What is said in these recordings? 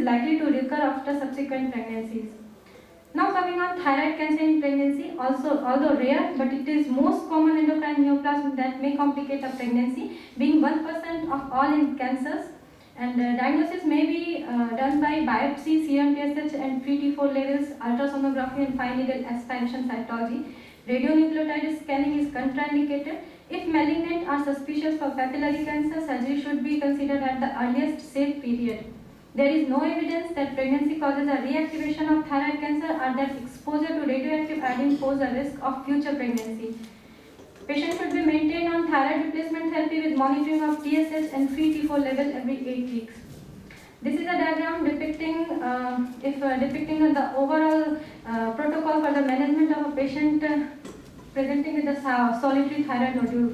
is likely to recur after subsequent pregnancies. Now coming on thyroid cancer in pregnancy, although rare, but it is most common endocrine neoplasm that may complicate a pregnancy, being 1% of all in cancers. And diagnosis may be done by biopsy, serum TSH and free T4 levels, ultrasonography and fine needle aspiration cytology. Radionucleotide scanning is contraindicated. If malignant or suspicious for papillary cancer, surgery should be considered at the earliest safe period. There is no evidence that pregnancy causes a reactivation of thyroid cancer or that exposure to radioactive iodine poses a risk of future pregnancy. Patient should be maintained on thyroid replacement therapy with monitoring of TSH and free T4 level every 8 weeks. This is a diagram depicting the overall protocol for the management of a patient presenting with a solitary thyroid nodule.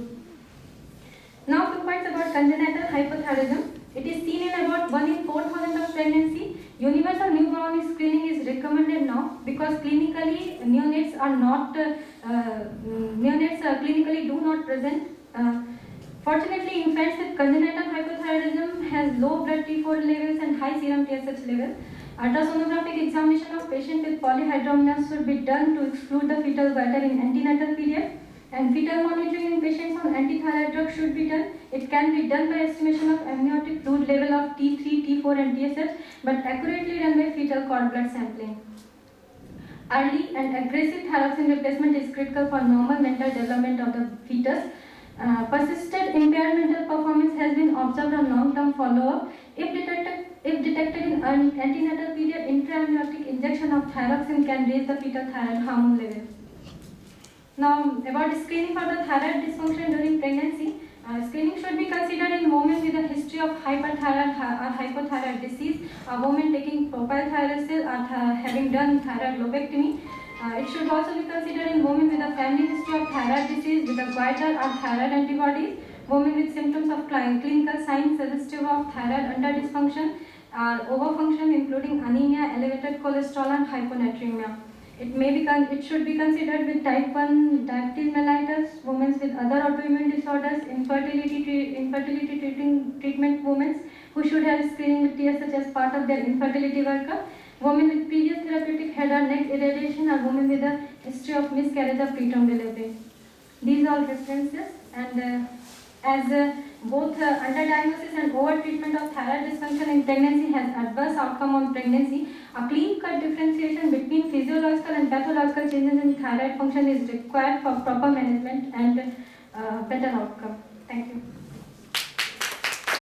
Now, few points about congenital hypothyroidism. It is seen in about 1 in 4,000 of pregnancy. Universal newborn screening is recommended now because clinically neonates clinically do not present. Fortunately, infants with congenital hypothyroidism has low blood T4 levels and high serum TSH level. Ultrasonographic examination of patient with polyhydramnios should be done to exclude the fetal goiter in antenatal period. And fetal monitoring in patients on antithyroid drugs should be done. It can be done by estimation of amniotic fluid level of T3, T4 and TSH, but accurately done by fetal cord blood sampling. Early and aggressive thyroxine replacement is critical for normal mental development of the fetus. Persistent impaired mental performance has been observed on long-term follow-up. If detected in antenatal period, intraamniotic injection of thyroxine can raise the fetal thyroid hormone level. Now, about screening for the thyroid dysfunction during pregnancy, screening should be considered in women with a history of hyperthyroid or hypothyroid disease, a woman taking propylthyracil or having done thyroid lobectomy. It should also be considered in women with a family history of thyroid disease with a goiter or thyroid antibodies, women with symptoms of clinical signs suggestive of thyroid under-dysfunction or overfunction including anemia, elevated cholesterol and hyponatremia. It should be considered with type 1 diabetes mellitus, women with other autoimmune disorders, infertility treatment women who should have screening with TSH as part of their infertility workup, women with previous therapeutic head or neck irradiation, or women with a history of miscarriage or preterm delivery. These are all references, and as both underdiagnosis and over-treatment of thyroid dysfunction in pregnancy has adverse outcome on pregnancy, a clean-cut differentiation between physiological and pathological changes in thyroid function is required for proper management and better outcome. Thank you.